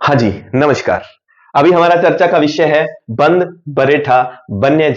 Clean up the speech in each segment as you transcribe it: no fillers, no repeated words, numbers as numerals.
हाँ जी, नमस्कार। अभी हमारा चर्चा का विषय है बंद बरेठा वन्य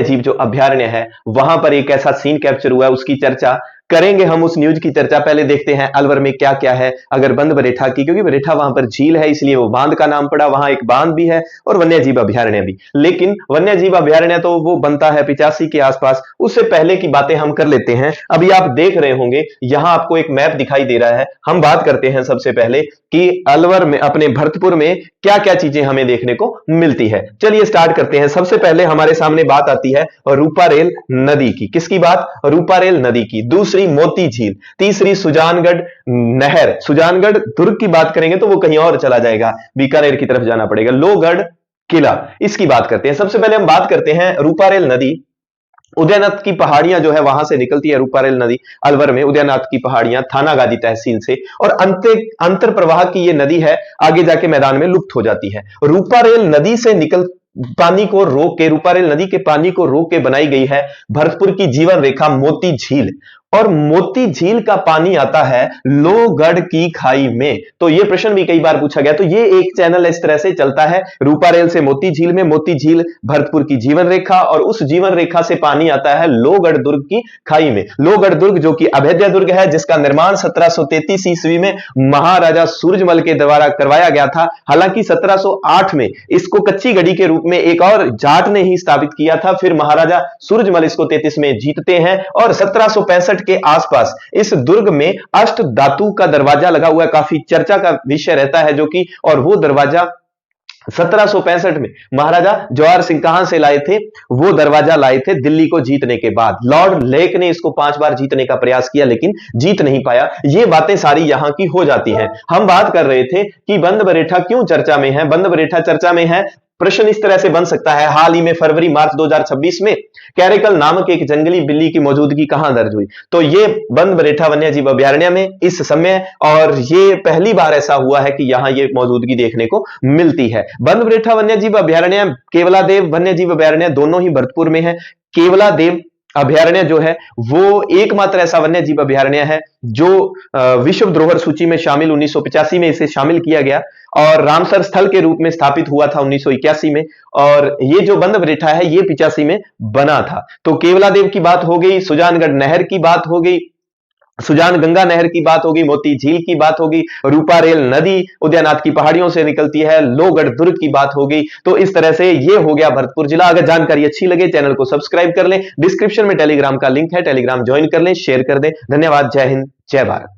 जीव जो अभयारण्य है, वहां पर एक ऐसा सीन कैप्चर हुआ है, उसकी चर्चा करेंगे। हम उस न्यूज की चर्चा पहले देखते हैं अलवर में क्या क्या है। अगर बंद बरेठा की, क्योंकि बरेठा वहां पर झील है इसलिए वो बांध का नाम पड़ा, वहां एक बांध भी है और वन्य जीव अभयारण्य भी। लेकिन वन्य जीव अभयारण्य तो वो बनता है 85 के आसपास, उससे पहले की बातें हम कर लेते हैं। अभी आप देख रहे होंगे यहां आपको एक मैप दिखाई दे रहा है। हम बात करते हैं सबसे पहले कि अलवर में, अपने भरतपुर में क्या क्या चीजें हमें देखने को मिलती है। चलिए स्टार्ट करते हैं। सबसे पहले हमारे सामने बात आती है रूपारेल नदी की। किसकी बात? रूपारेल नदी की। दूसरी मोती झील, तीसरी सुजानगढ़ नहर। सुजानगढ़ दुर्ग की बात करेंगे तो वो कहीं और चला जाएगा, बीकानेर की तरफ जाना पड़ेगा। लोहगढ़ किला, इसकी बात करते हैं। सबसे पहले हम बात करते हैं रूपारेल नदी। उदयनाथ की पहाड़ियां जो है वहां से निकलती है रूपारेल नदी, अलवर में उदयनाथ की पहाड़ियां थानागाजी तहसील से, और अंतर प्रवाह की ये नदी है, आगे जाके मैदान में लुप्त हो जाती है। रूपारेल नदी से निकल पानी को रोक के, रूपारेल नदी के पानी को रोक के बनाई गई है भरतपुर की जीवन रेखा मोती झील। और मोती झील का पानी आता है लोहगढ़ की खाई में। तो यह प्रश्न भी कई बार पूछा गया। तो ये एक चैनल इस तरह से चलता है, रूपारेल से मोती झील में, मोती झील भरतपुर की जीवन रेखा, और उस जीवन रेखा से पानी आता है लोहगढ़ दुर्ग की खाई में। लोहगढ़ दुर्ग जो कि अभेद्य दुर्ग है, जिसका निर्माण 1733 ईस्वी में महाराजा सूरजमल के द्वारा करवाया गया था। हालांकि 1708 में इसको कच्ची गढ़ी के रूप में एक और जाट ने ही स्थापित किया था। फिर महाराजा सूरजमल इसको 33 में जीतते हैं, और 1765 के आसपास इस दुर्ग में अष्ट धातु का दरवाजा लगा हुआ है। काफी चर्चा का विषय रहता है जो कि, और वो दरवाजा 1765 में महाराजा जवाहर सिंह कहां से लाए थे? वो दरवाजा लाए थे दिल्ली को जीतने के बाद। लॉर्ड लेक ने इसको 5 बार जीतने का प्रयास किया लेकिन जीत नहीं पाया। ये बातें सारी यहां की हो जाती हैं। हम बात कर रहे थे कि बंद बरेठा क्यों चर्चा में है। बंद बरेठा चर्चा में है, प्रश्न इस तरह से बन सकता है, हाल ही में फरवरी मार्च 2026 में कैरेकल नामक एक जंगली बिल्ली की मौजूदगी कहां दर्ज हुई? तो ये बंद बरेठा वन्य जीव अभयारण्य में इस समय, और ये पहली बार ऐसा हुआ है कि यहां ये मौजूदगी देखने को मिलती है। बंद बरेठा वन्य जीव अभयारण्य, केवलादेव वन्य जीव अभयारण्य, दोनों ही भरतपुर में है। केवलादेव अभयारण्य जो है वो एकमात्र ऐसा वन्य जीव अभयारण्य है जो विश्व धरोहर सूची में शामिल, 1985 में इसे शामिल किया गया, और रामसर स्थल के रूप में स्थापित हुआ था 1981 में। और ये जो बंद बरेठा है ये 85 में बना था। तो केवलादेव की बात हो गई, सुजानगढ़ नहर की बात हो गई, सुजान गंगा नहर की बात होगी, मोती झील की बात होगी, रूपारेल नदी उदयनाथ की पहाड़ियों से निकलती है, लोहगढ़ दुर्ग की बात होगी। तो इस तरह से ये हो गया भरतपुर जिला। अगर जानकारी अच्छी लगे चैनल को सब्सक्राइब कर लें, डिस्क्रिप्शन में टेलीग्राम का लिंक है, टेलीग्राम ज्वाइन कर लें, शेयर कर दें। धन्यवाद। जय हिंद, जय भारत।